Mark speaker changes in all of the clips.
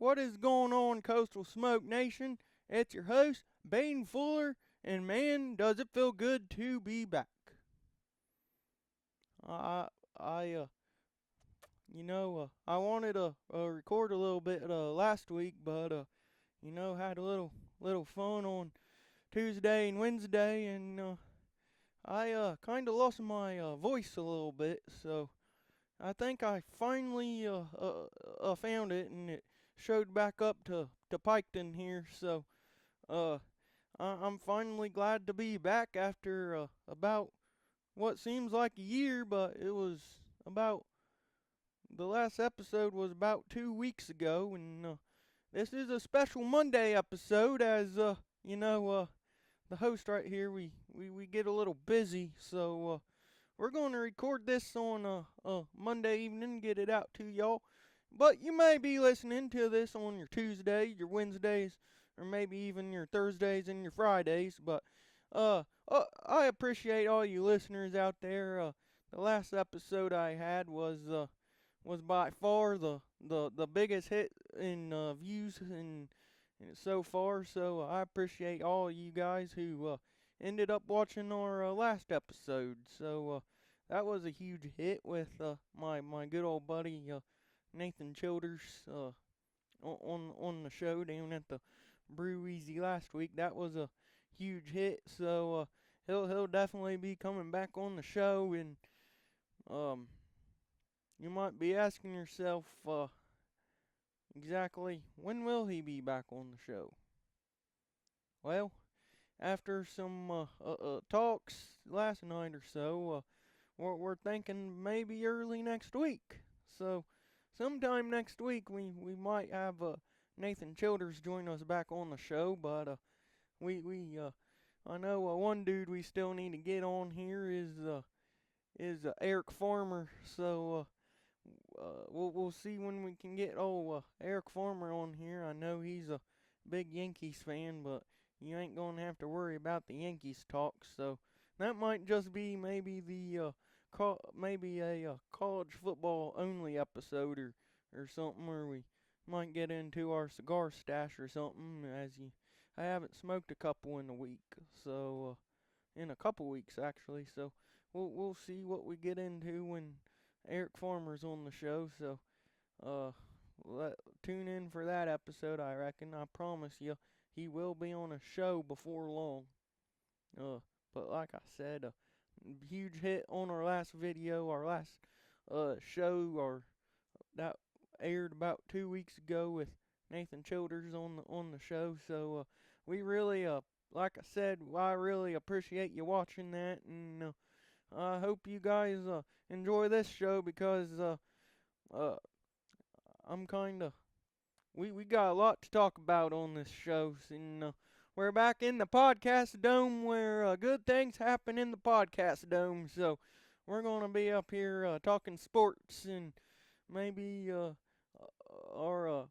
Speaker 1: What is going on, Coastal Smoke Nation? It's your host, Bane Fuller, and man, does it feel good to be back. I, I, I wanted to record a little bit last week, but had a little fun on Tuesday and Wednesday, and I kind of lost my voice a little bit, so I think I finally found it, and it showed back up to Piketon here. So uh, I'm finally glad to be back after about what seems like a year, but it was about the last episode was about 2 weeks ago, and this is a special Monday episode, as the host right here we get a little busy, so we're going to record this on Monday evening, get it out to y'all. But you may be listening to this on your Tuesday, your Wednesdays, or maybe even your Thursdays and your Fridays. But I appreciate all you listeners out there. The last episode I had was by far the biggest hit in views and so far. So I appreciate all you guys who ended up watching our last episode. So that was a huge hit with my good old buddy Nathan Childers on the show down at the Brew Easy last week. That was a huge hit. So he'll definitely be coming back on the show, and um you might be asking yourself exactly when will he be back on the show? Well, after some talks last night or so, we're thinking maybe early next week. So sometime next week we might have Nathan Childers join us back on the show. But we I know one dude we still need to get on here is Eric Farmer. So we'll see when we can get old Eric Farmer on here. I know he's a big Yankees fan, but you ain't gonna have to worry about the Yankees talk. So that might just be maybe the maybe a college football only episode, or something, where we might get into our cigar stash or something. I haven't smoked a couple in a week, so in a couple weeks actually. So we'll see what we get into when Eric Farmer's on the show. So uh, tune in for that episode. I reckon. I promise you, he will be on a show before long. Uh, but like I said, a huge hit on our last video, our last show, or that aired about 2 weeks ago with Nathan Childers on the show. So we really like I said, I really appreciate you watching that, and I hope you guys enjoy this show, because uh, I'm kinda we got a lot to talk about on this show, and we're back in the podcast dome, where good things happen in the podcast dome. So we're gonna be up here talking sports, and maybe or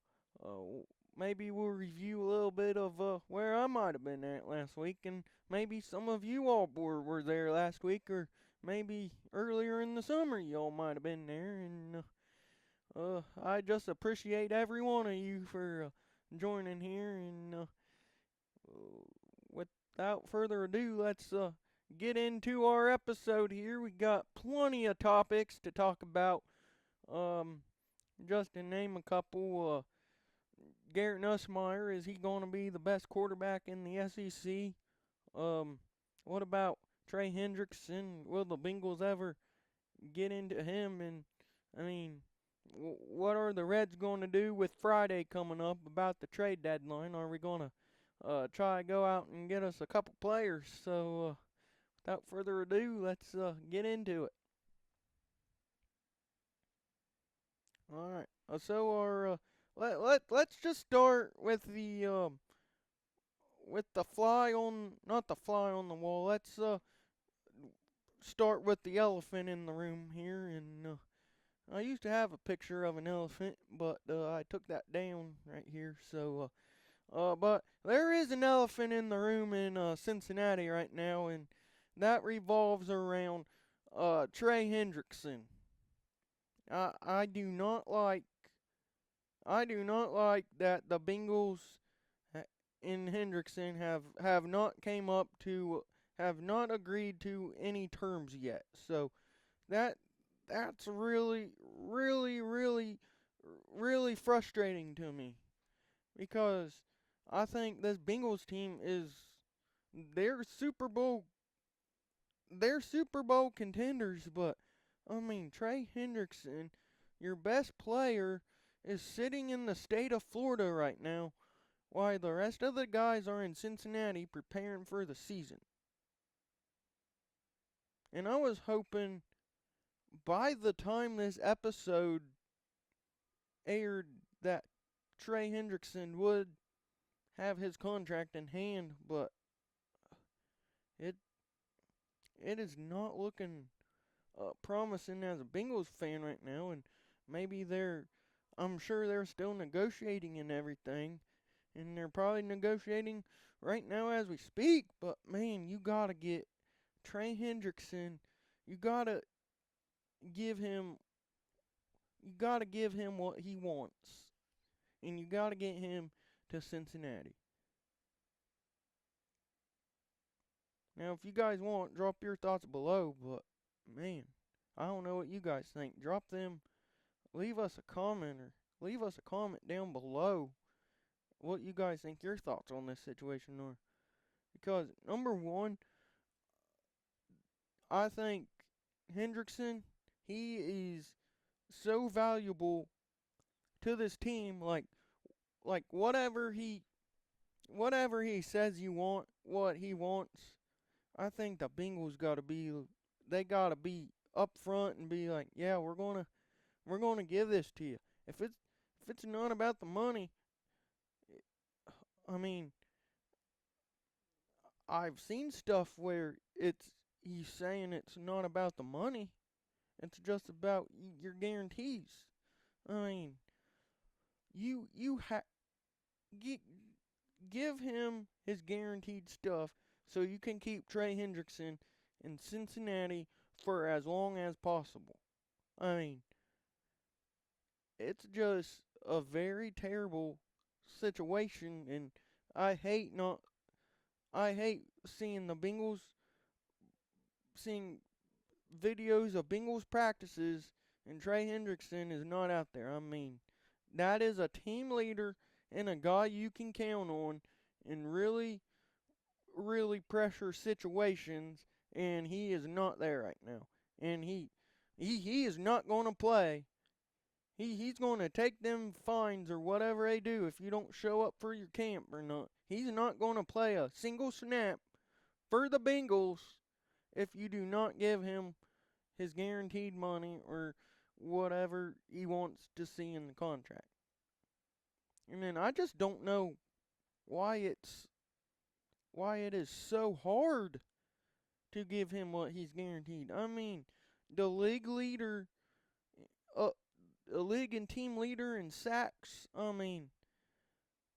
Speaker 1: maybe we'll review a little bit of where I might have been at last week, and maybe some of you all were there last week, or maybe earlier in the summer y'all might have been there, and I just appreciate every one of you for joining here, and without further ado, let's get into our episode here. We got plenty of topics to talk about. Um, just to name a couple, Garrett Nussmier, is he going to be the best quarterback in the SEC? Um, what about Trey Hendrickson? Will the Bengals ever get into him? And I mean, what are the Reds going to do with Friday coming up about the trade deadline? Are we going to try to go out and get us a couple players? So without further ado, let's get into it. All right. So our let's just start with the fly on, not the fly on the wall. Let's start with the elephant in the room here, and I used to have a picture of an elephant, but I took that down right here. So but there is an elephant in the room in Cincinnati right now, and that revolves around Trey Hendrickson. I do not like I do not like that the Bengals in Hendrickson have not came up to have not agreed to any terms yet. So that that's really frustrating to me because I think this Bengals team is they're Super Bowl they're Super Bowl contenders, but I mean Trey Hendrickson, your best player, is sitting in the state of Florida right now while the rest of the guys are in Cincinnati preparing for the season. And I was hoping by the time this episode aired that Trey Hendrickson would have his contract in hand, but it it is not looking promising as a Bengals fan right now, and maybe I'm sure they're still negotiating and everything, and they're probably negotiating right now as we speak. But man, you gotta get Trey Hendrickson. You gotta give him. You gotta give him what he wants, and you gotta get him to Cincinnati. Now, if you guys want, drop your thoughts below. But man, I don't know what you guys think. Drop them. Leave us a comment or leave us a comment down below what you guys think your thoughts on this situation are. Because number one, I think Hendrickson, he is so valuable to this team. Like whatever he says you want, what he wants. I think the Bengals they gotta be up front and be like, yeah, we're gonna give this to you. If it's not about the money, I mean, I've seen stuff where he's saying it's not about the money. It's just about your guarantees. I mean, you give him his guaranteed stuff so you can keep Trey Hendrickson in Cincinnati for as long as possible. I mean, it's just a very terrible situation, and I hate not I hate seeing the Bengals seeing videos of Bengals practices and Trey Hendrickson is not out there. I mean, that is a team leader and a guy you can count on in really pressure situations, and he is not there right now. And he is not going to play. He's going to take them fines or whatever they do if you don't show up for your camp or not. He's not going to play a single snap for the Bengals if you do not give him his guaranteed money or whatever he wants to see in the contract. And then I just don't know why it is so hard to give him what he's guaranteed. I mean, the league leader, uh, a league and team leader in sacks. I mean,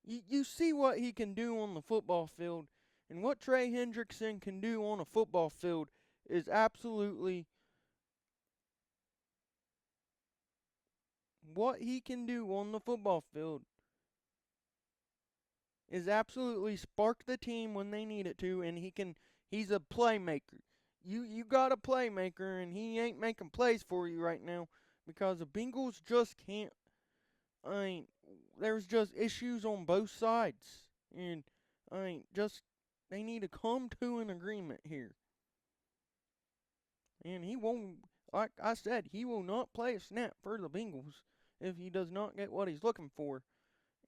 Speaker 1: you see what he can do on the football field, and what Trey Hendrickson can do on a football field is absolutely what he can do on the football field is absolutely spark the team when they need it to, and he's a playmaker. You got a playmaker, and he ain't making plays for you right now because the Bengals just can't. I mean, there's just issues on both sides, and I mean, just they need to come to an agreement here. And he won't, like I said, he will not play a snap for the Bengals if he does not get what he's looking for.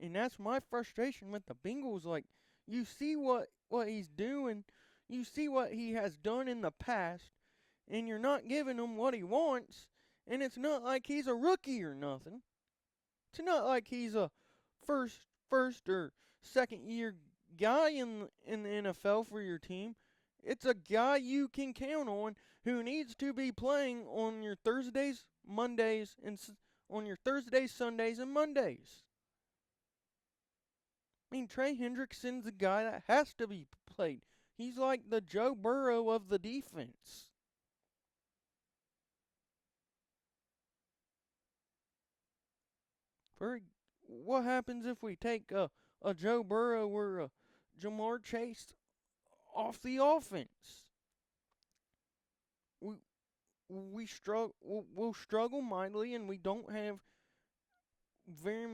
Speaker 1: And that's my frustration with the Bengals. Like, you see what he's doing, you see what he has done in the past, and you're not giving him what he wants. And it's not like he's a rookie or nothing. It's not like he's a first or second year guy in the NFL for your team. It's a guy you can count on who needs to be playing on your Thursdays, Mondays, and on your Thursdays, Sundays, and Mondays. I mean, Trey Hendrickson's a guy that has to be played. He's like the Joe Burrow of the defense. For what happens if we take a Joe Burrow or a Jamar Chase off the offense? We we'll struggle mightily, and we don't have very.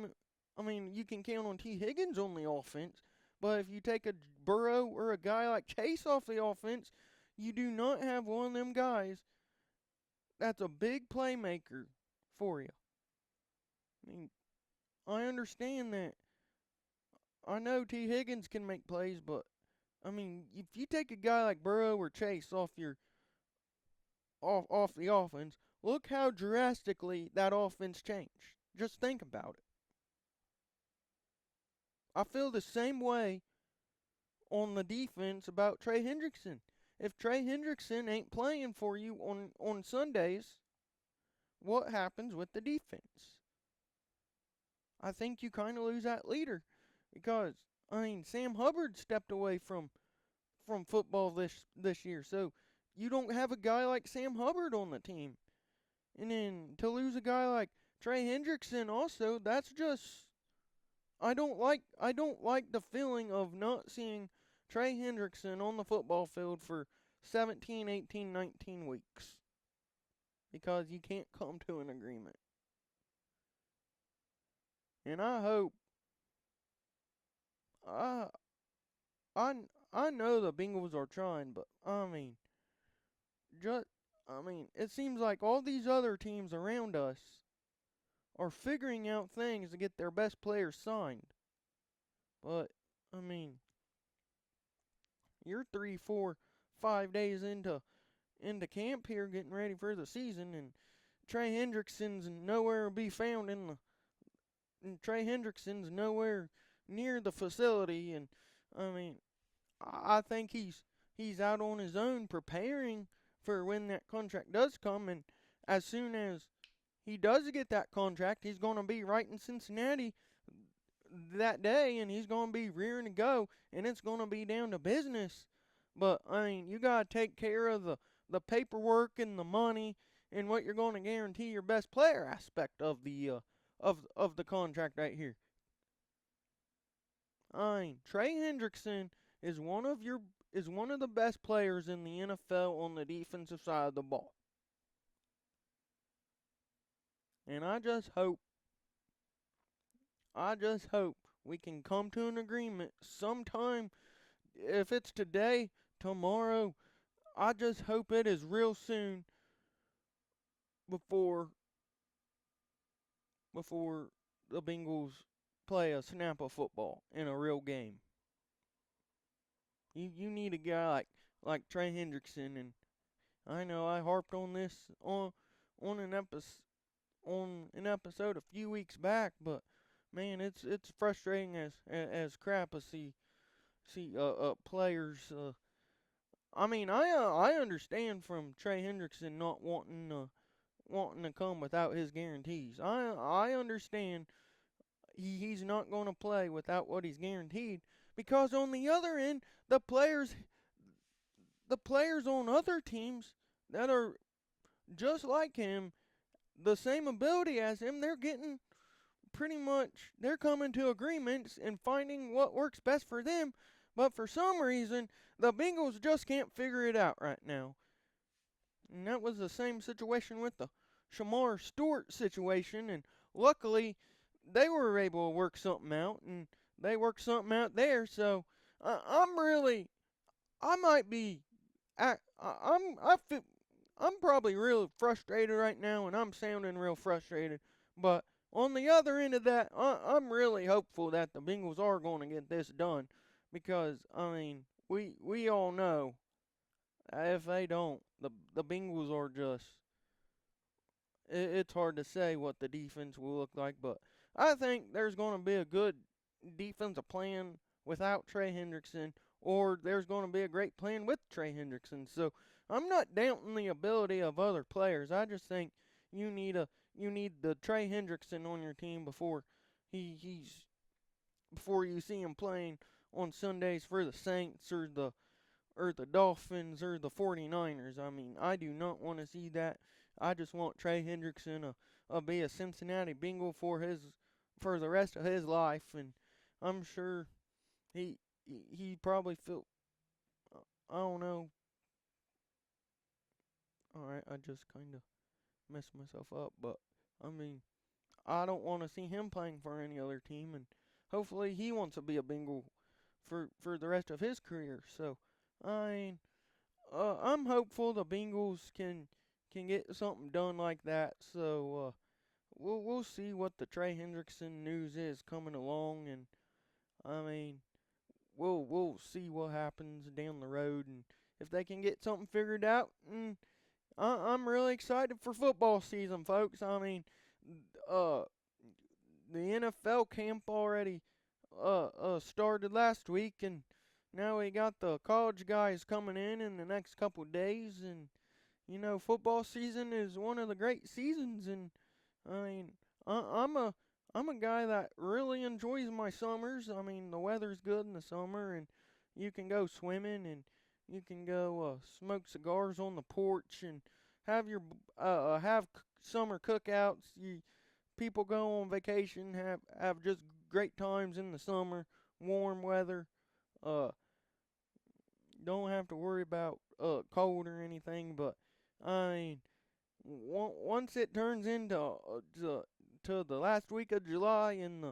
Speaker 1: I mean, you can count on T. Higgins on the offense, but if you take a Burrow or a guy like Chase off the offense, you do not have one of them guys that's a big playmaker for you. I mean, I understand that. I know T. Higgins can make plays, but I mean, if you take a guy like Burrow or Chase off the offense, look how drastically that offense changed. Just think about it. I feel the same way on the defense about Trey Hendrickson. If Trey Hendrickson ain't playing for you on Sundays, what happens with the defense? I think you kind of lose that leader because I mean Sam Hubbard stepped away from football this year, so you don't have a guy like Sam Hubbard on the team, and then to lose a guy like Trey Hendrickson also, that's just I don't like the feeling of not seeing Trey Hendrickson on the football field for 17, 18, 19 weeks because you can't come to an agreement. And I I I know the Bengals are trying, but just it seems like all these other teams around us are figuring out things to get their best players signed. But I mean, you're 3, 4, 5 days into camp here, getting ready for the season, and Trey Hendrickson's nowhere to be found and Trey Hendrickson's nowhere near the facility, and I mean, I think he's out on his own preparing for when that contract does come, and as soon as he does get that contract, he's going to be right in Cincinnati that day, and he's going to be rearing to go, and it's going to be down to business. But I mean, you got to take care of the paperwork and the money and what you're going to guarantee your best player aspect of the contract right here. I mean, Trey Hendrickson is one of the best players in the NFL on the defensive side of the ball. And I just hope we can come to an agreement sometime. If it's today, tomorrow, I just hope it is real soon before before the Bengals play a snap of football in a real game. You need a guy like Trey Hendrickson, and I know I harped on this on an episode a few weeks back, but man, it's frustrating as crap to see players. I mean, I understand from Trey Hendrickson not wanting to come without his guarantees. I understand he's not going to play without what he's guaranteed because on the other end, the players on other teams that are just like him, the same ability as him, they're getting pretty much they're coming to agreements and finding what works best for them. But for some reason, the Bengals just can't figure it out right now. And that was the same situation with the Shamar Stewart situation. And luckily, they were able to work something out, and they worked something out there. So I might be, I'm probably real frustrated right now, and I'm sounding real frustrated. But on the other end of that, I'm really hopeful that the Bengals are going to get this done, because I mean, we all know if they don't, the Bengals are just. It's hard to say what the defense will look like, but I think there's going to be a good defensive plan without Trey Hendrickson, or there's going to be a great plan with Trey Hendrickson. So I'm not doubting the ability of other players. I just think you need the Trey Hendrickson on your team before before you see him playing on Sundays for the Saints or the Dolphins or the 49ers. I mean, I do not want to see that. I just want Trey Hendrickson to be a Cincinnati Bengal for the rest of his life, and I'm sure he probably feel, I don't know. All right, I just kind of messed myself up, but I mean, I don't want to see him playing for any other team, and hopefully he wants to be a Bengal for the rest of his career. So, I mean, I'm hopeful the Bengals can get something done like that. So, we'll see what the Trey Hendrickson news is coming along, and I mean, we'll see what happens down the road, and if they can get something figured out. And I'm really excited for football season, folks. I mean, uh, the NFL camp already started last week, and now we got the college guys coming in the next couple days, and football season is one of the great seasons, and I mean, I'm a guy that really enjoys my summers. I mean, the weather's good in the summer, and you can go swimming, and you can go smoke cigars on the porch, and have your summer cookouts. People go on vacation, have just great times in the summer, warm weather. Uh, don't have to worry about cold or anything. But I mean, once it turns into to the last week of July and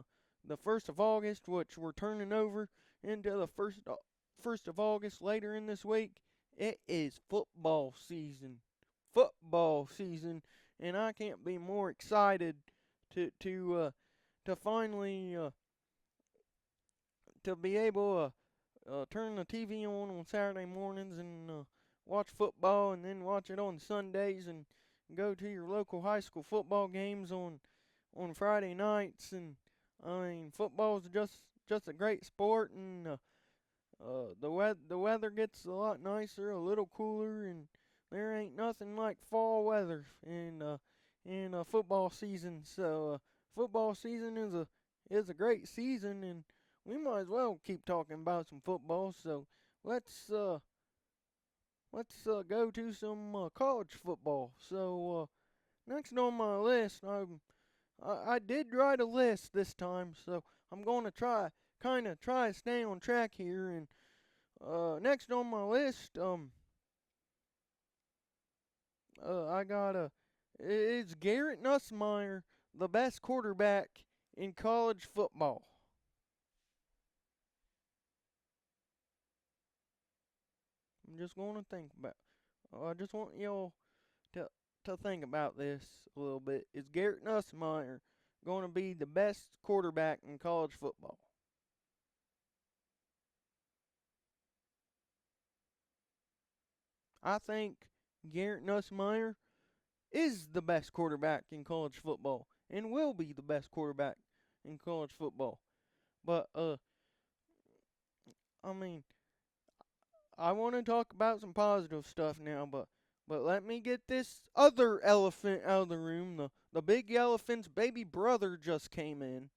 Speaker 1: the 1st of August, which we're turning over into the first of August later in this week, it is football season. Football season, and I can't be more excited to finally to be able to turn the TV on Saturday mornings and watch football, and then watch it on Sundays, and go to your local high school football games on Friday nights. And I mean, football is just a great sport, and the weather gets a lot nicer, a little cooler, and there ain't nothing like fall weather in football season. So football season is a great season, and we might as well keep talking about some football. So let's go to some college football. So next on my list, I did write a list this time, so I'm going to try to stay on track here. And next on my list, I got it's Garrett Nussmier, the best quarterback in college football. I'm just going to think about. I just want y'all to think about this a little bit. Is Garrett Nussmier going to be the best quarterback in college football? I think Garrett Nussmier is the best quarterback in college football and will be the best quarterback in college football. But I mean, I want to talk about some positive stuff now, but let me get this other elephant out of the room. The big elephant's baby brother just came in.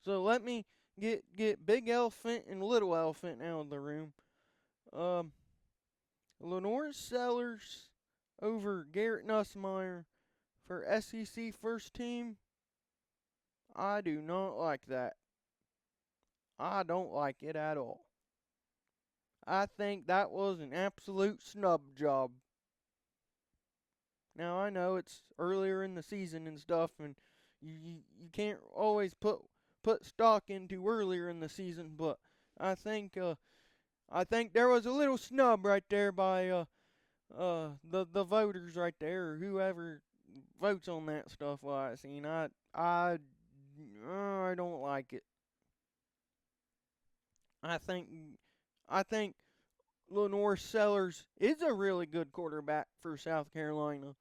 Speaker 1: So let me get big elephant and little elephant out of the room. Um Lenore Sellers over Garrett Nussmier for SEC first team. I do not like that. I don't like it at all. I think that was an absolute snub job. Now I know it's earlier in the season and stuff, and you can't always put stock into earlier in the season, but I think there was a little snub right there by the voters right there, or whoever votes on that stuff. Well, I seen I don't like it. I think I think Lenore Sellers is a really good quarterback for South Carolina,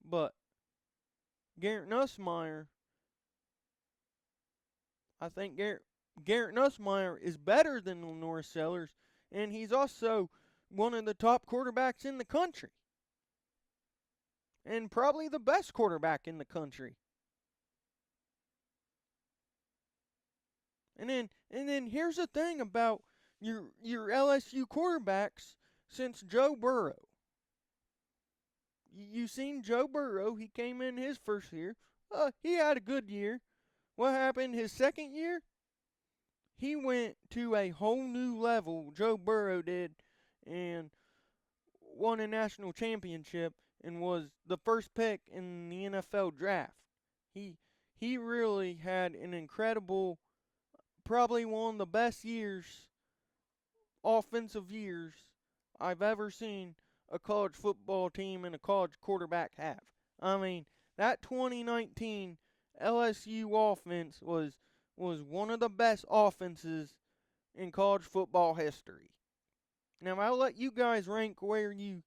Speaker 1: but Garrett Nussmier, I think Garrett Nussmier is better than Lenore Sellers, and he's also one of the top quarterbacks in the country, and probably the best quarterback in the country. And then here's the thing about your LSU quarterbacks since Joe Burrow. You seen Joe Burrow? He came in his first year. He had a good year, what happened his second year? He went to a whole new level. Joe Burrow did, and won a national championship and was the first pick in the NFL draft. He he really had an incredible, probably one of the best years, offensive years I've ever seen a college football team and a college quarterback have. I mean, that 2019 LSU offense was one of the best offenses in college football history. Now I'll let you guys rank where you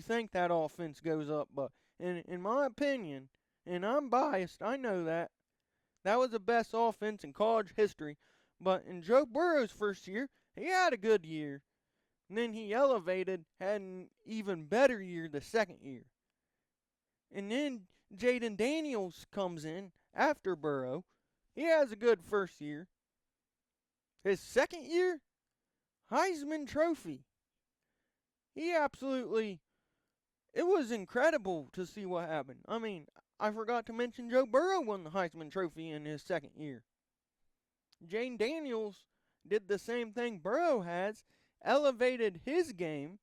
Speaker 1: think that offense goes up, but in my opinion, and I'm biased, I know that was the best offense in college history. But in Joe Burrow's first year, he had a good year. And then he elevated, had an even better year the second year. And then Jaden Daniels comes in after Burrow. He has a good first year. His second year, Heisman Trophy. He absolutely, it was incredible to see what happened. I mean, I forgot to mention Joe Burrow won the Heisman Trophy in his second year. Jane Daniels did the same thing Burrow has, elevated his game,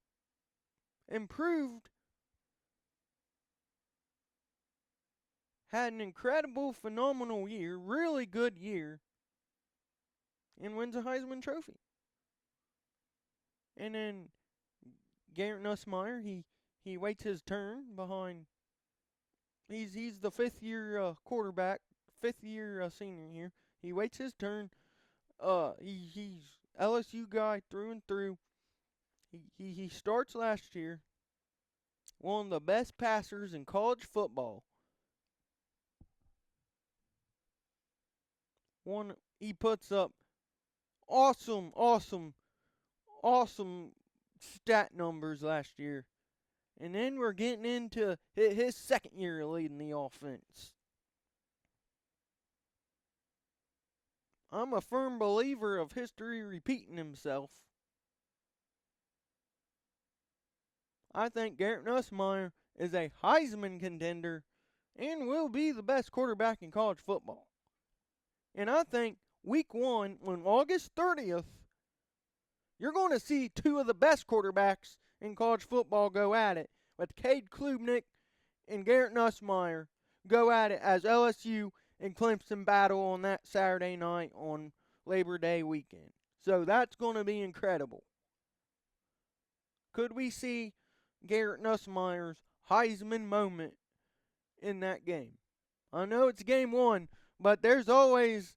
Speaker 1: improved, had an incredible, phenomenal year, really good year, and wins a Heisman Trophy. And then Garrett Nussmier, he waits his turn behind. He's the fifth year quarterback, fifth year senior here. He waits his turn. He's LSU guy through and through. He starts last year. One of the best passers in college football. He puts up awesome, awesome, awesome stat numbers last year. And then we're getting into his second year leading the offense. I'm a firm believer of history repeating himself. I think Garrett Nussmier is a Heisman contender and will be the best quarterback in college football. And I think week one, on August 30th, you're going to see two of the best quarterbacks in college football go at it, with Cade Klubnik and Garrett Nussmier go at it as LSU and Clemson battle on that Saturday night on Labor Day weekend. So that's going to be incredible. Could we see Garrett Nussmier's Heisman moment in that game? I know it's game one, but there's always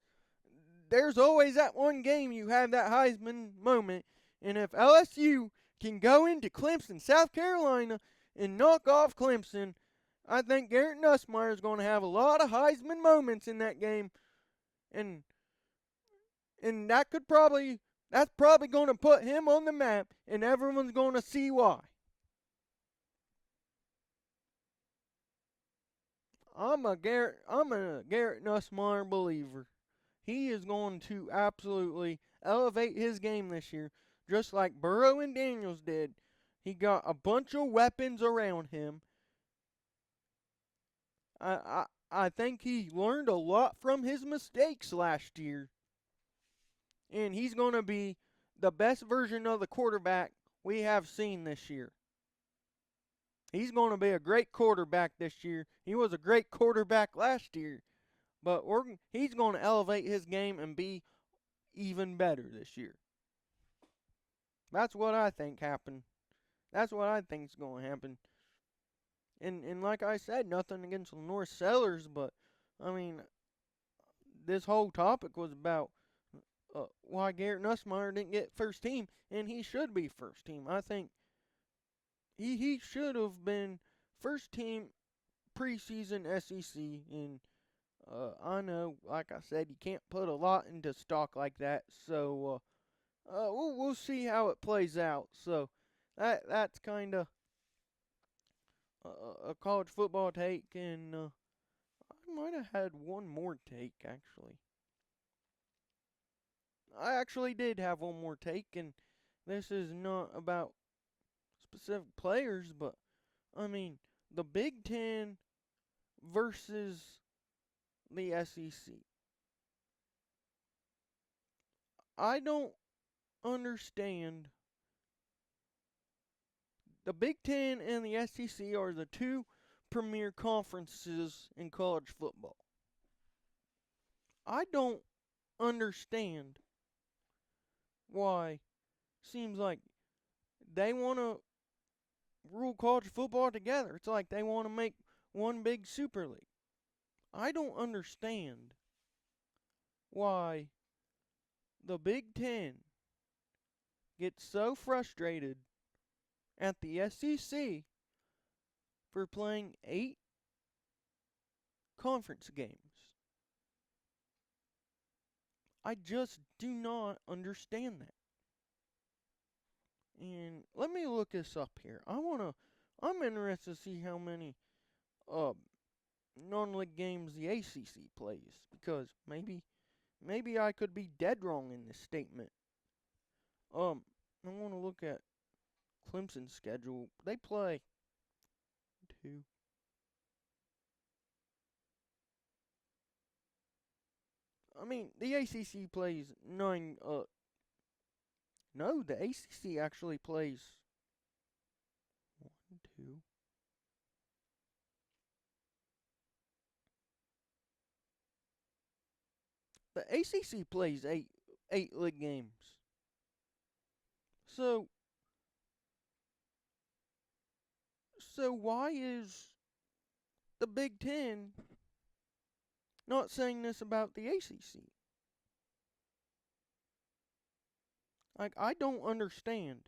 Speaker 1: that one game you have that Heisman moment. And if LSU can go into Clemson, South Carolina, and knock off Clemson, I think Garrett Nussmier is going to have a lot of Heisman moments in that game. And that's probably going to put him on the map, and everyone's going to see why. I'm a Garrett Nussmier believer. He is going to absolutely elevate his game this year, just like Burrow and Daniels did. He got a bunch of weapons around him. I think he learned a lot from his mistakes last year. And he's going to be the best version of the quarterback we have seen this year. He's going to be a great quarterback this year. He was a great quarterback last year. But he's going to elevate his game and be even better this year. That's what I think happened. That's what I think is going to happen. And like I said, nothing against Lenore Sellers, but I mean, this whole topic was about why Garrett Nussmier didn't get first team, and he should be first team. I think he should have been first team preseason SEC, and I know, like I said, you can't put a lot into stock like that, so we'll see how it plays out. So that's kind of a college football take, and I might have had one more take, actually. I actually did have one more take, and this is not about specific players, but, I mean, the Big Ten versus the SEC. I don't understand. The Big Ten and the SEC are the two premier conferences in college football. I don't understand why seems like they want to rule college football together. It's like they want to make one big super league. I don't understand why the Big Ten gets so frustrated at the SEC for playing 8 conference games. I just do not understand that. And let me look this up here. I'm interested to see how many uh non-league games the ACC plays, because maybe I could be dead wrong in this statement. I want to look at Clemson's schedule. They play 2. I mean, the ACC plays 9. No, the ACC actually plays 1, 2. The ACC plays 8 league games. So why is the Big Ten not saying this about the ACC? Like, I don't understand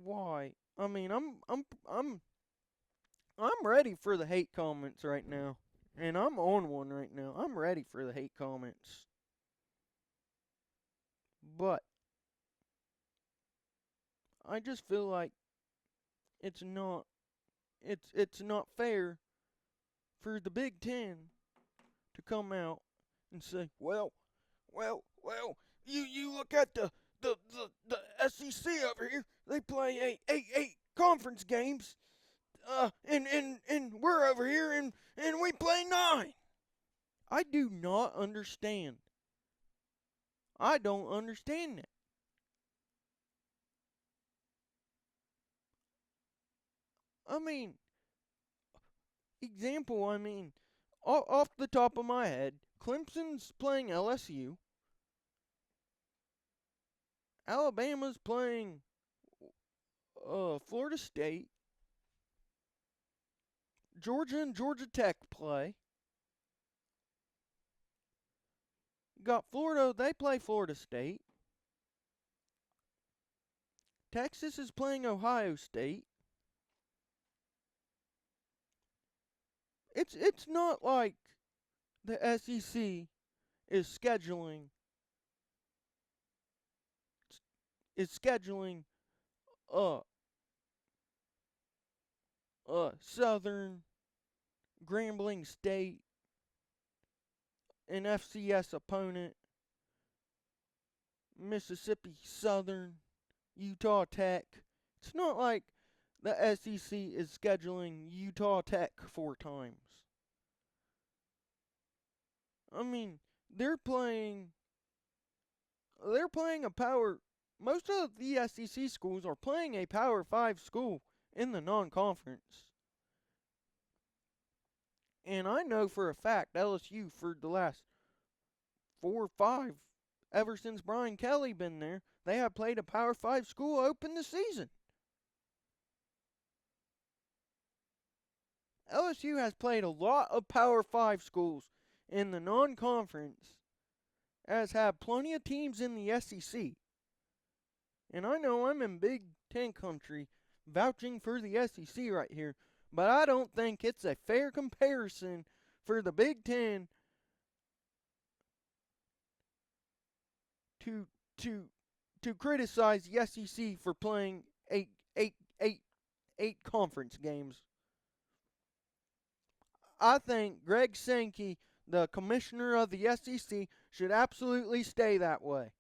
Speaker 1: why. I mean, I'm ready for the hate comments right now, and I'm on one right now. I'm ready for the hate comments, but I just feel like it's not it's not fair for the Big Ten to come out and say, well, you look at the SEC over here. They play eight conference games, and we're over here and we play 9. I do not understand. I don't understand that. I mean, off the top of my head, Clemson's playing LSU. Alabama's playing Florida State. Georgia and Georgia Tech play. Got Florida, they play Florida State. Texas is playing Ohio State. It's not like the SEC is scheduling uh Southern, Grambling State, an FCS opponent, Mississippi Southern, Utah Tech. It's not like the SEC is scheduling Utah Tech 4 times. I mean, they're playing a power. Most of the SEC schools are playing a Power 5 school in the non-conference. And I know for a fact LSU, for the last 4 or 5, ever since Brian Kelly been there, they have played a Power 5 school open the season. LSU has played a lot of Power 5 schools in the non-conference, as have plenty of teams in the SEC. And I know I'm in Big Ten country vouching for the SEC right here, but I don't think it's a fair comparison for the Big Ten to criticize the SEC for playing eight conference games. I think Greg Sankey, the commissioner of the SEC, should absolutely stay that way.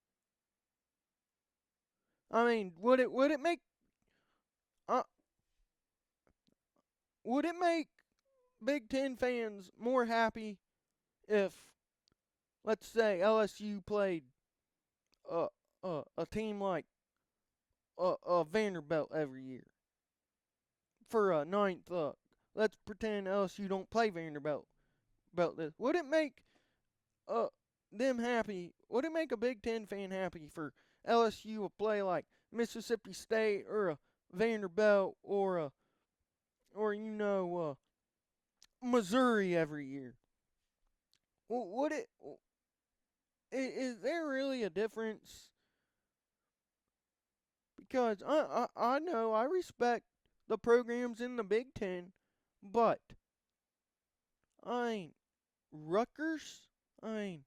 Speaker 1: I mean, would it make would it make Big Ten fans more happy if, let's say LSU played a team like Vanderbilt every year for a ninth. Let's pretend LSU don't play Vanderbilt. About this, would it make uh them happy? Would it make a Big Ten fan happy for LSU to play like Mississippi State or a Vanderbilt or Missouri every year? Would it? Is there really a difference? Because I know I respect the programs in the Big Ten, but I ain't Rutgers. I ain't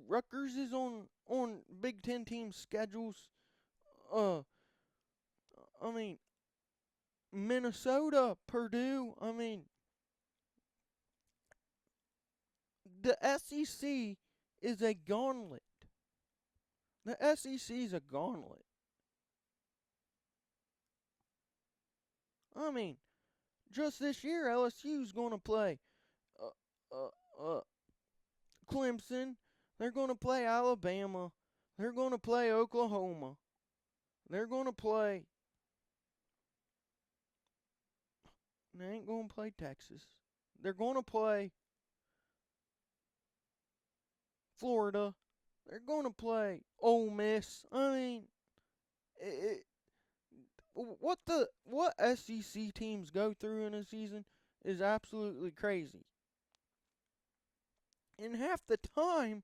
Speaker 1: Rutgers is on Big Ten team schedules. Uh, I mean Minnesota, Purdue. I mean the SEC is a gauntlet. The SEC is a gauntlet. I mean, just this year, LSU's going to play uh, uh, Clemson. They're going to play Alabama. They're going to play Oklahoma. They're going to play. They ain't going to play Texas. They're going to play Florida. They're going to play Ole Miss. I mean, what SEC teams go through in a season is absolutely crazy. And half the time,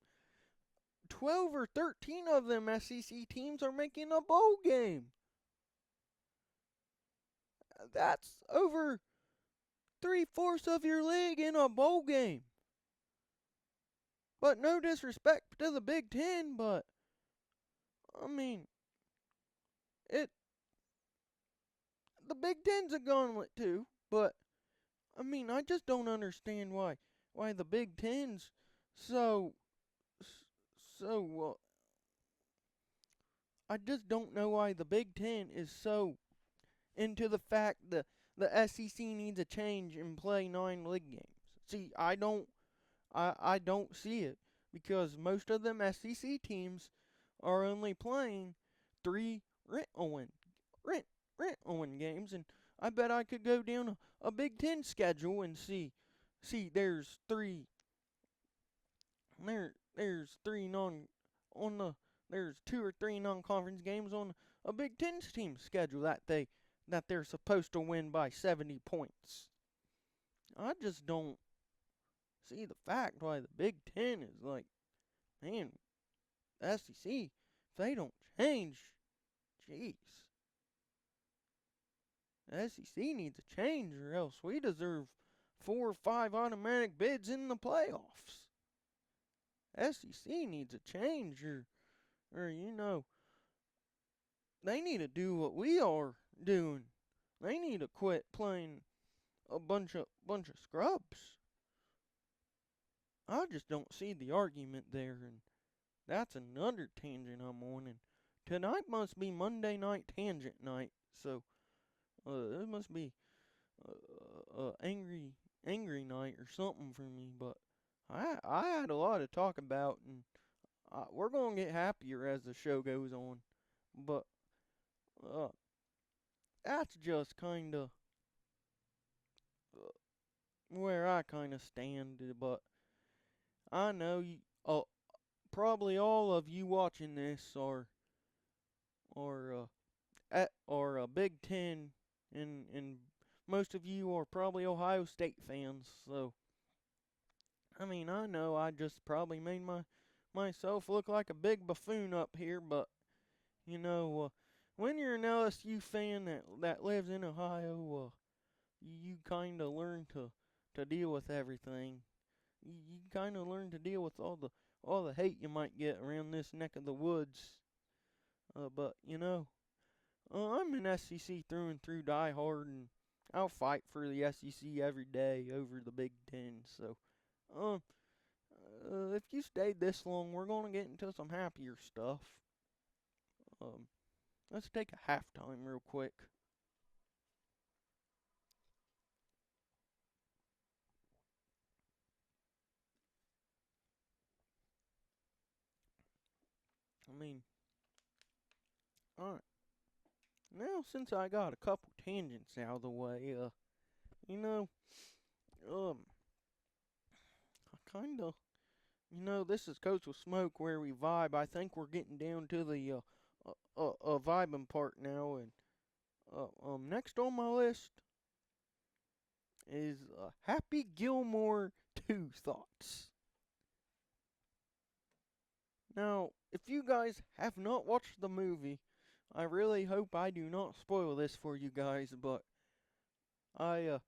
Speaker 1: 12 or 13 of them SEC teams are making a bowl game. That's over 3/4 of your league in a bowl game. But no disrespect to the Big Ten, but I mean, it the Big Ten's a gauntlet too. But I mean, I just don't understand why the Big Ten's so so. I just don't know why the Big Ten is so into the fact that the SEC needs a change and play 9 league games. See, I don't see it because most of them SEC teams are only playing 3 rent-on games, and I bet I could go down a Big Ten schedule and see there's three non on the there's 2 or 3 non-conference games on a Big Ten team schedule that they're supposed to win by 70 points. I just don't see the fact why the Big Ten is like, man, the SEC, if they don't change, jeez. The SEC needs a change or else we deserve 4 or 5 automatic bids in the playoffs. SEC needs a change or they need to do what we are doing. They need to quit playing a bunch of scrubs. I just don't see the argument there, and that's another tangent I'm on. And tonight must be Monday night tangent night, so it must be angry night or something for me. But I had a lot to talk about, and we're gonna get happier as the show goes on. But uh, that's just kind of where I kind of stand. But I know probably all of you watching this are a Big Ten, and most of you are probably Ohio State fans. So I mean, I know I just probably made myself look like a big buffoon up here, but when you're an LSU fan that lives in Ohio, you kind of learn to deal with everything. You kind of learn to deal with all the hate you might get around this neck of the woods. But I'm an SEC through and through diehard, and I'll fight for the SEC every day over the Big Ten. So, if you stayed this long, we're gonna get into some happier stuff. Let's take a halftime real quick. I mean, alright. Now, since I got a couple tangents out of the way, you know, um, I kinda, this is Coach with Smoke where we vibe. I think we're getting down to the, vibing part now, and, next on my list is, Happy Gilmore 2 thoughts. Now, if you guys have not watched the movie, I really hope I do not spoil this for you guys, but I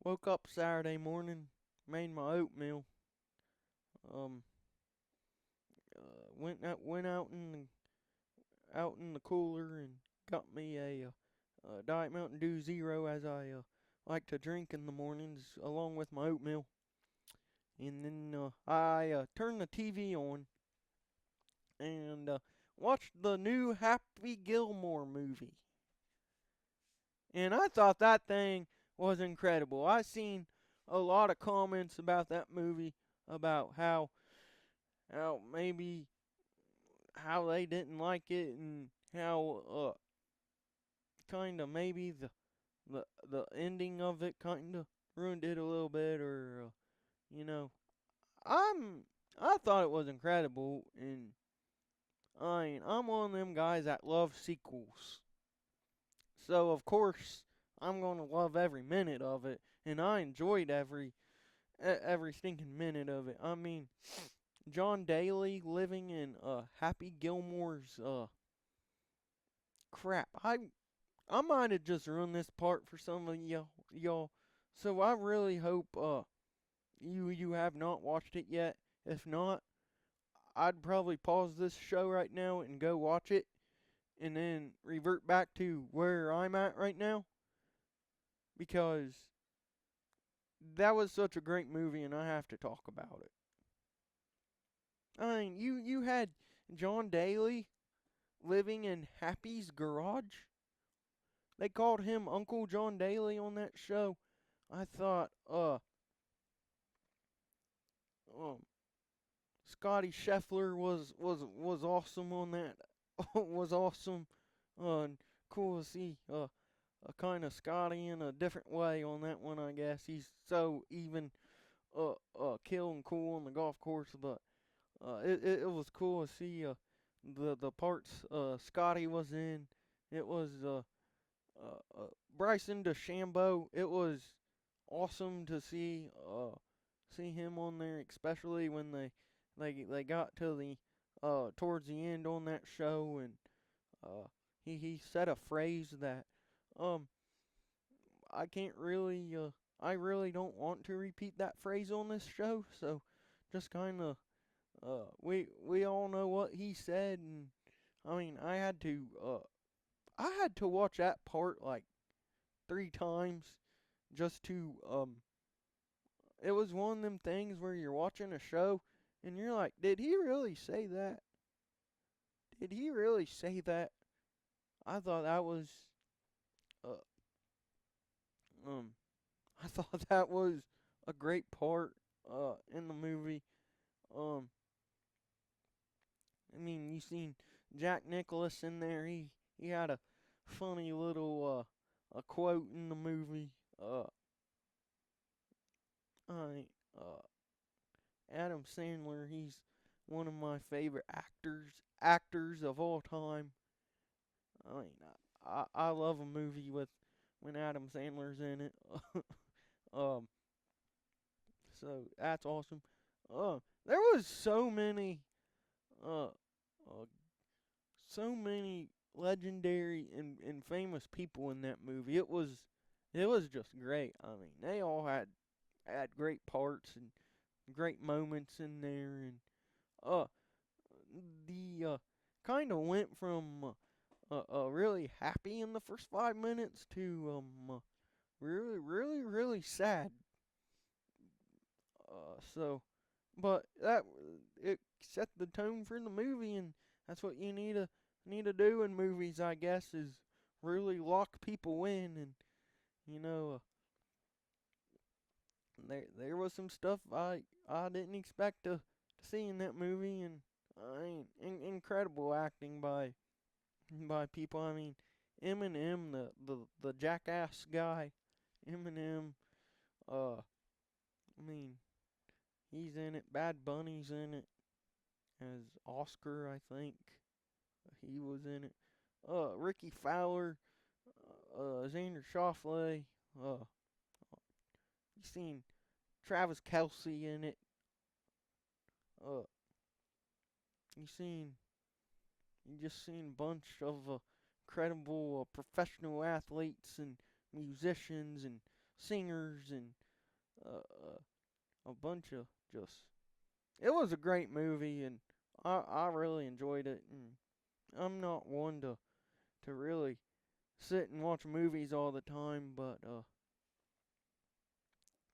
Speaker 1: woke up Saturday morning, made my oatmeal, um, went out in the cooler and got me a Diet Mountain Dew Zero, as I like to drink in the mornings along with my oatmeal. And then I turned the TV on and watched the new Happy Gilmore movie. And I thought that thing was incredible. I seen a lot of comments about that movie, about how maybe how they didn't like it, and how kind of maybe the ending of it kind of ruined it a little bit, or you know, I thought it was incredible, and I'm one of them guys that love sequels. So of course I'm gonna love every minute of it, and I enjoyed every stinking minute of it. I mean, John Daly living in Happy Gilmore's crap. I might have just ruined this part for some of y'all. So I really hope you have not watched it yet. If not, I'd probably pause this show right now and go watch it, and then revert back to where I'm at right now, because that was such a great movie and I have to talk about it. I mean, you had John Daly living in Happy's garage. They called him Uncle John Daly on that show. I thought, Scotty Scheffler was awesome on that. Was awesome. And cool to see a kind of Scotty in a different way on that one. I guess he's so even kill and cool on the golf course, but it was cool to see the parts Scotty was in. It was Bryson DeChambeau. It was awesome to see him on there, especially when they got to the towards the end on that show, and he said a phrase that um I can't really I really don't want to repeat that phrase on this show, so just kind of we all know what he said, and I mean I had to watch that part like 3 times just to it was one of them things where you're watching a show and you're like, did he really say that? Did he really say that? I thought that was uh um I thought that was a great part in the movie. Um I mean, you seen Jack Nicholas in there. He had a funny little a quote in the movie. I Adam Sandler, he's one of my favorite actors of all time. I mean, I love a movie with when Adam Sandler's in it. um, so that's awesome. There was uh, uh so many legendary and famous people in that movie. It was just great. I mean, they all had great parts and great moments in there, and uh the kind of went from really happy in the first 5 minutes to really sad. So, but that it set the tone for the movie, and that's what you need to do in movies, I guess, is really lock people in, and you know, there was some stuff I didn't expect to seeing that movie, and incredible acting by people. I mean, Eminem, the jackass guy, Eminem. I mean, he's in it. Bad Bunny's in it as Oscar, I think. He was in it. Ricky Fowler, Xander Schauffele. You seen Travis Kelsey in it. Uh, you seen you just seen a bunch of incredible professional athletes and musicians and singers and a bunch of just. It was a great movie, and I really enjoyed it. And I'm not one to really sit and watch movies all the time, but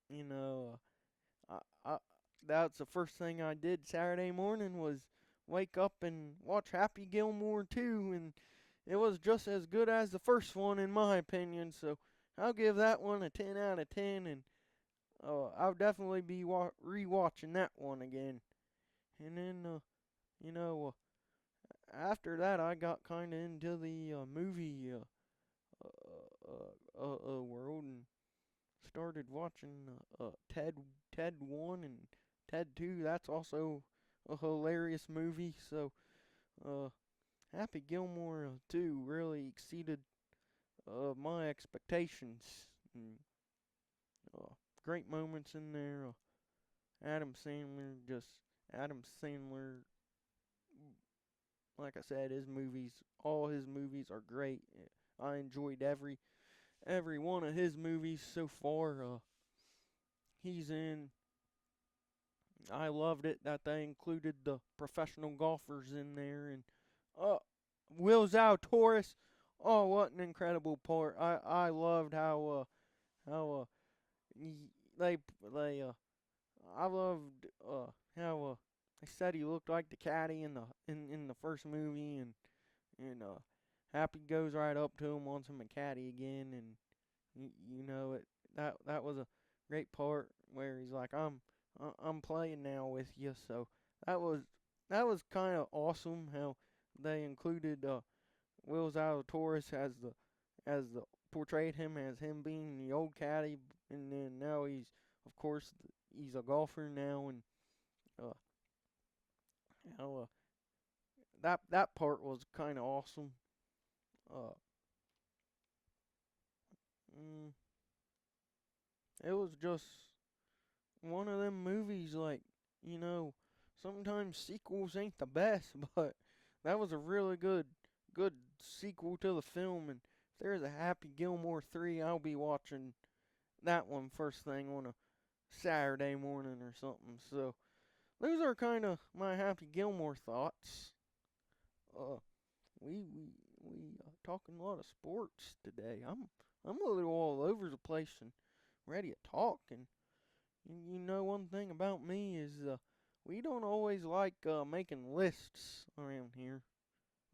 Speaker 1: you know, I that's the first thing I did Saturday morning was wake up and watch Happy Gilmore 2, and it was just as good as the first one in my opinion. So I'll give that one a 10 out of 10, and I'll definitely be rewatching that one again. And then after that I got kind of into the movie world and started watching Ted 1 and Ted 2. That's also a hilarious movie. So uh, Happy Gilmore 2 really exceeded my expectations. And, uh, great moments in there. Adam Sandler, Adam Sandler. Like I said, all his movies are great. I enjoyed every one of his movies so far. He's in. I loved it that they included the professional golfers in there, and uh, Will Zalatoris. Oh, what an incredible part! I loved how they I loved how they said he looked like the caddy in the first movie, and Happy goes right up to him, wants him a caddy again, and that was a great part where he's like, I'm playing now with you. So that was that was kind of awesome how they included Will Zalatoris as the portrayed him as him being the old caddy, and then now of course he's a golfer now, and uh, how that part was kind of awesome. Uh, mm, it was just one of them movies, like, sometimes sequels ain't the best, but that was a really good sequel to the film. And if there's a Happy Gilmore 3, I'll be watching that one first thing on a Saturday morning or something. So those are kind of my Happy Gilmore thoughts. Uh, we talking a lot of sports today. I'm a little all over the place and ready to talk. And one thing about me is we don't always like making lists around here.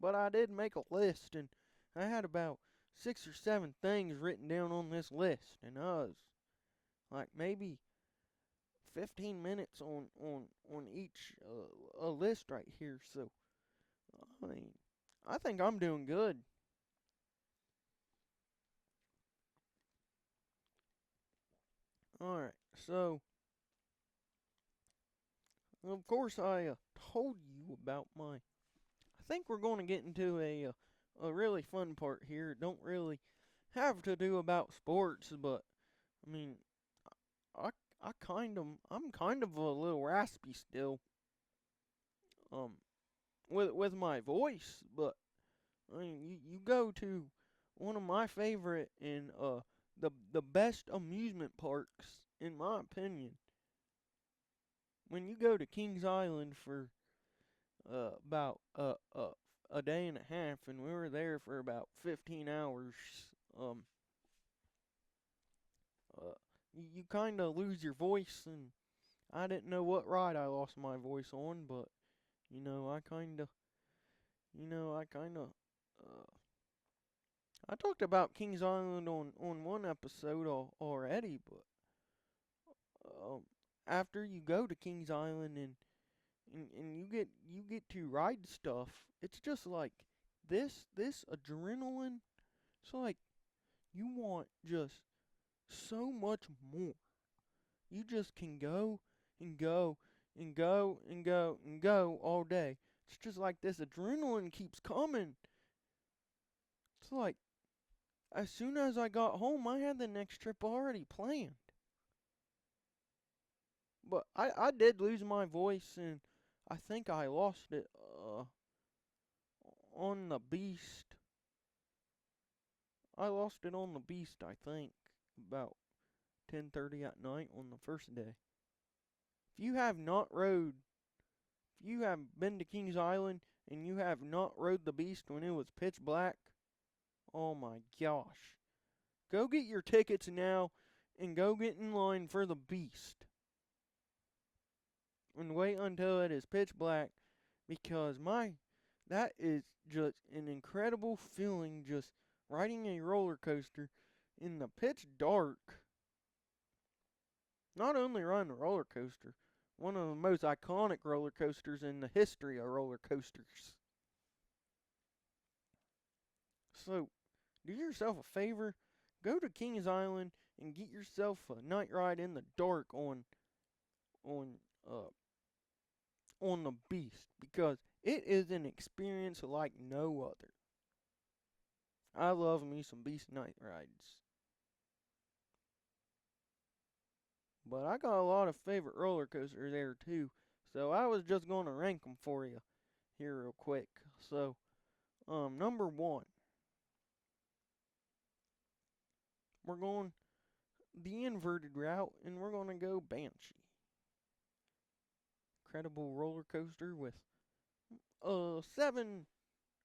Speaker 1: But I did make a list, and I had about 6 or 7 things written down on this list, and I was like maybe 15 minutes on each a list right here. So I mean, I think I'm doing good. All right, so of course I told you about my. I think we're going to get into a really fun part here. It don't really have to do about sports, but I mean, I I'm kind of a little raspy still, um, with my voice. But I mean, you go to one of my favorite and the best amusement parks in my opinion. When you go to Kings Island for about a day and a half, and we were there for about 15 hours. Um, you kind of lose your voice, and I didn't know what ride I lost my voice on, but I kind of, I kind of, I talked about Kings Island on one episode already, but um, after you go to Kings Island and and you get to ride stuff. It's just like this adrenaline. It's like you want just so much more. You just can go and go and go and go and go all day. It's just like this adrenaline keeps coming. It's like as soon as I got home, I had the next trip already planned. But I did lose my voice, and I think I lost it on the Beast. I lost it on the Beast, I think, about 10:30 at night on the first day. If you have not rode, if you have been to Kings Island and you have not rode the Beast when it was pitch black, oh my gosh. Go get your tickets now and go get in line for the Beast. And wait until it is pitch black, because that is just an incredible feeling, just riding a roller coaster in the pitch dark. Not only riding a roller coaster, one of the most iconic roller coasters in the history of roller coasters. So, do yourself a favor, go to Kings Island and get yourself a night ride in the dark on uh on the Beast, because it is an experience like no other. I love me some Beast night rides. But I got a lot of favorite roller coasters there too. So I was just going to rank them for you here real quick. So, number 1, we're going the inverted route, and we're going to go Banshee. Incredible roller coaster with 7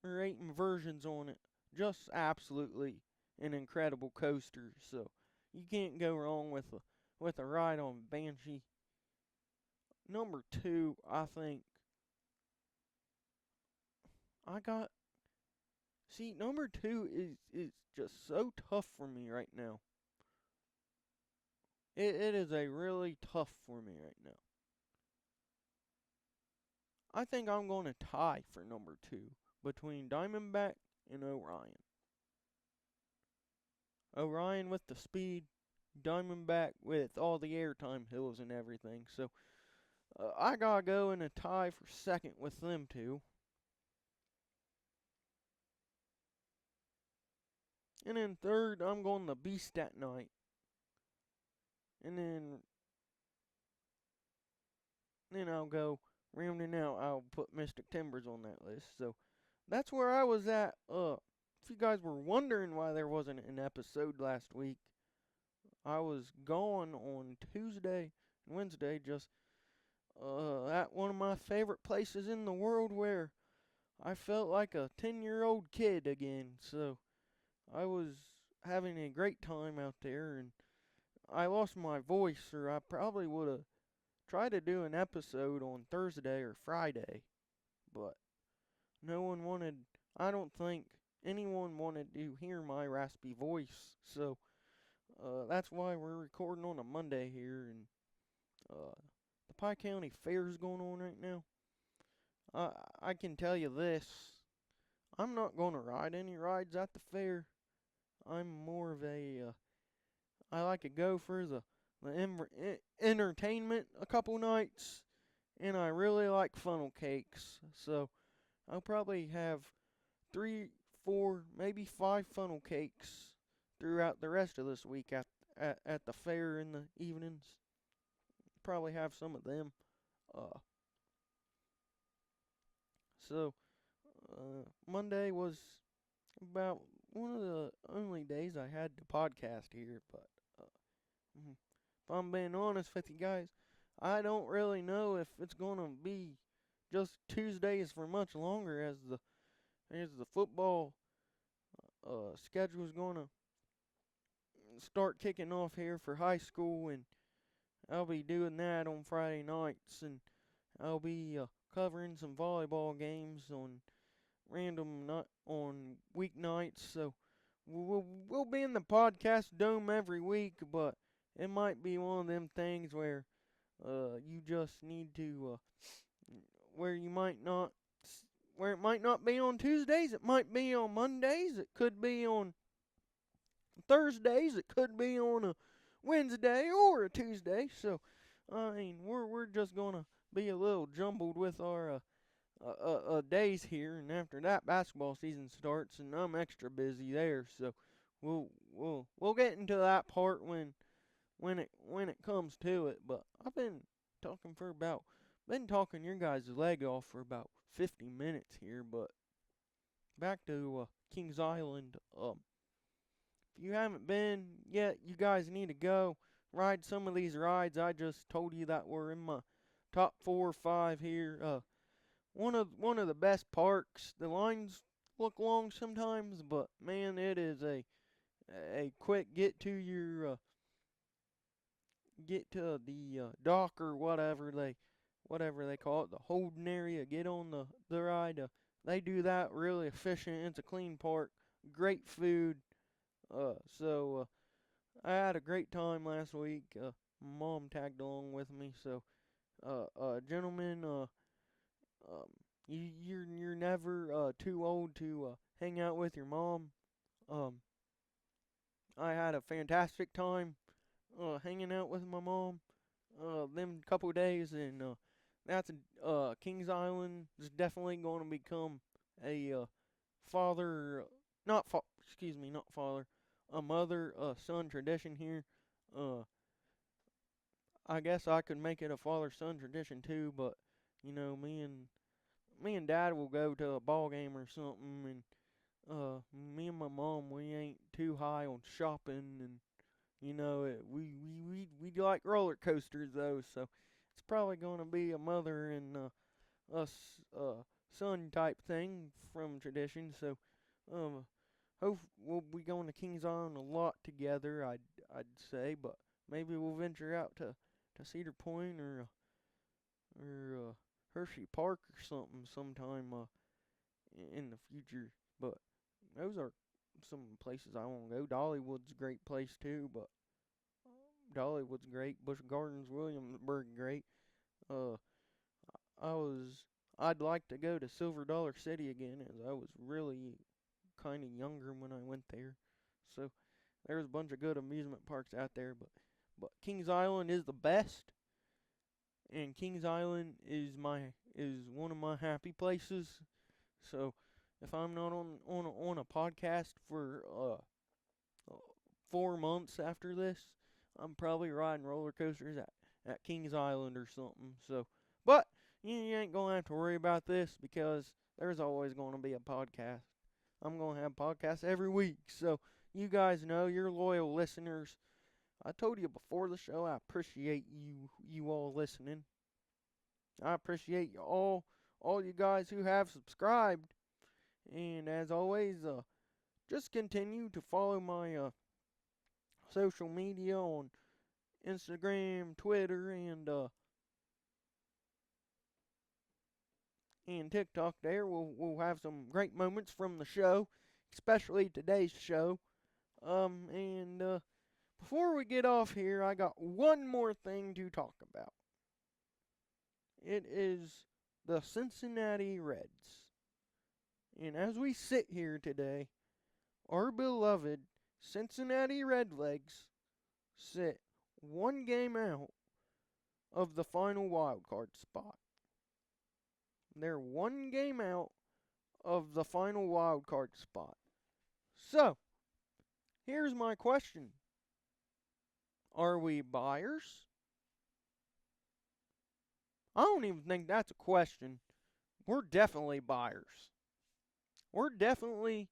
Speaker 1: or 8 inversions on it. Just absolutely an incredible coaster. So you can't go wrong with a ride on Banshee. Number 2, I think I got. See, number 2 is just so tough for me right now. It is a really tough for me right now. I think I'm going to tie for number 2 between Diamondback and Orion. Orion with the speed, Diamondback with all the airtime hills and everything. So I gotta go in a tie for second with them two. And then third, I'm going the Beast at night. And then I'll go rounding out. I'll put Mystic Timbers on that list. So that's where I was at. If you guys were wondering why there wasn't an episode last week, I was gone on Tuesday and Wednesday, just at one of my favorite places in the world where I felt like a 10-year-old kid again. So I was having a great time out there, and I lost my voice, or I probably would have tried to do an episode on Thursday or Friday, but no one wanted, I don't think anyone wanted to hear my raspy voice. So that's why we're recording on a Monday here, and the Pike County Fair is going on right now. I can tell you this, I'm not going to ride any rides at the fair. I'm more of I like to go for the entertainment a couple nights, and I really like funnel cakes. So I'll probably have 3, 4, maybe 5 funnel cakes throughout the rest of this week at the fair in the evenings. Probably have some of them. So Monday was about one of the only days I had to podcast here, but if I'm being honest with you guys, I don't really know if it's gonna be just Tuesdays for much longer, as the football schedule is gonna start kicking off here for high school, and I'll be doing that on Friday nights, and I'll be covering some volleyball games on on weeknights. So we'll be in the podcast dome every week, but it might be one of them things where you just need to where you might not, where it might not be on Tuesdays, it might be on Mondays, it could be on Thursdays, it could be on a Wednesday or a Tuesday. So, I mean, we're just gonna be a little jumbled with our days here, and after that, basketball season starts, and I'm extra busy there. So, we'll get into that part when it comes to it. But I've been talking your guys' leg off for about 50 minutes here. But back to Kings Island. If you haven't been yet, you guys need to go ride some of these rides I just told you that were in my top 4 or 5 here. One of the best parks. The lines look long sometimes, but man, it is a quick get to the dock or whatever they call it, the holding area. Get on the ride. They do that really efficient. It's a clean park, great food. So I had a great time last week. Mom tagged along with me. So gentlemen, you're never too old to hang out with your mom. Um, I had a fantastic time hanging out with my mom. Them couple days, and that's Kings Island is definitely going to become a father, not father, a mother son tradition here. Uh, I guess I could make it a father son tradition too, but you know, me and Dad will go to a ball game or something, and me and my mom, we ain't too high on shopping, and you know, we like roller coasters though, so it's probably gonna be a mother and us son type thing from tradition. So, um, hope we'll be going to Kings Island a lot together. I'd say, but maybe we'll venture out to Cedar Point or Hershey Park or something sometime in the future. But those are some places I want to go. Dollywood's a great place too, but Dollywood's great. Busch Gardens, Williamsburg, great. Uh, I was I'd like to go to Silver Dollar City again, as I was really kind of younger when I went there. So there's a bunch of good amusement parks out there, but Kings Island is the best, and Kings Island is one of my happy places. So if I'm not on a podcast for 4 months after this, I'm probably riding roller coasters at Kings Island or something. So, but you ain't gonna have to worry about this because there's always gonna be a podcast. I'm gonna have podcasts every week. So you guys know, you're loyal listeners. I told you before the show, I appreciate you all listening. I appreciate you all you guys who have subscribed. And as always, just continue to follow my social media on Instagram, Twitter, and TikTok. There, we'll have some great moments from the show, especially today's show. And before we get off here, I got one more thing to talk about. It is the Cincinnati Reds. And as we sit here today, our beloved Cincinnati Redlegs sit one game out of the final wild card spot. They're one game out of the final wild card spot. So, here's my question. Are we buyers? I don't even think that's a question. We're definitely buyers. We're definitely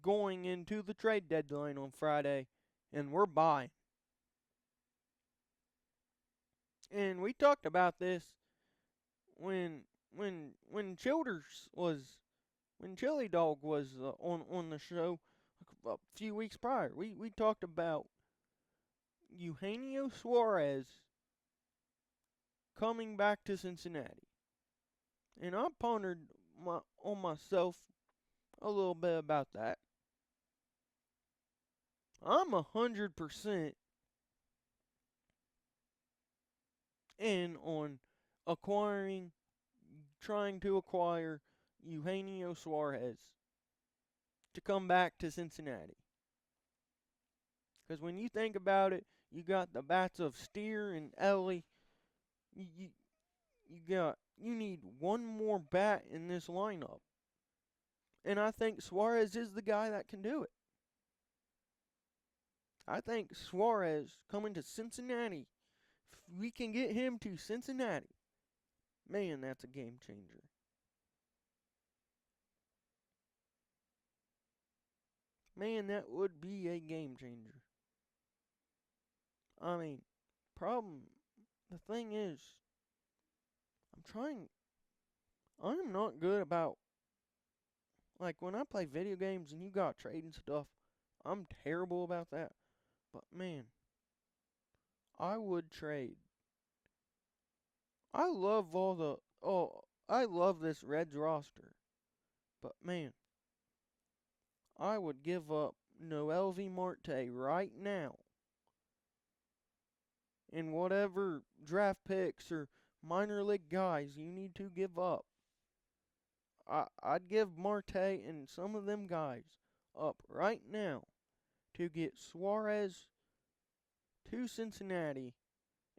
Speaker 1: going into the trade deadline on Friday, and we're buying. And we talked about this when Childers was when Chili Dog was on the show a few weeks prior. We talked about Eugenio Suarez coming back to Cincinnati, and I pondered on myself a little bit about that. I'm 100% in on trying to acquire Eugenio Suarez to come back to Cincinnati. Because when you think about it, you got the bats of Steer and Ellie. You need one more bat in this lineup. And I think Suarez is the guy that can do it. I think Suarez coming to Cincinnati, if we can get him to Cincinnati, man, that's a game changer. Man, that would be a game changer. I mean, the thing is, I'm not good about, like, when I play video games and you got trading stuff, I'm terrible about that. But man, I would trade. I love I love this Reds roster. But man, I would give up Noelvi Marte right now. And whatever draft picks or minor league guys you need to give up. I'd give Marte and some of them guys up right now to get Suarez to Cincinnati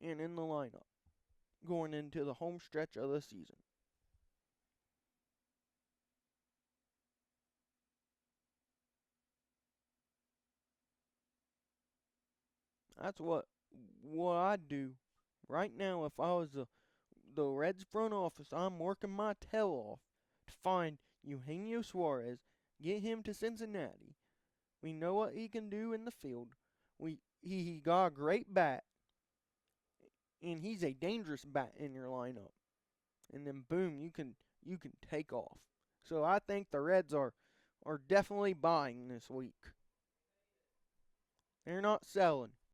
Speaker 1: and in the lineup going into the home stretch of the season. That's what I'd do right now if I was the Reds front office. I'm working my tail off to find Eugenio Suarez, get him to Cincinnati. We know what he can do in the field. He got a great bat, and he's a dangerous bat in your lineup. And then boom, you can take off. So I think the Reds are definitely buying this week. They're not selling.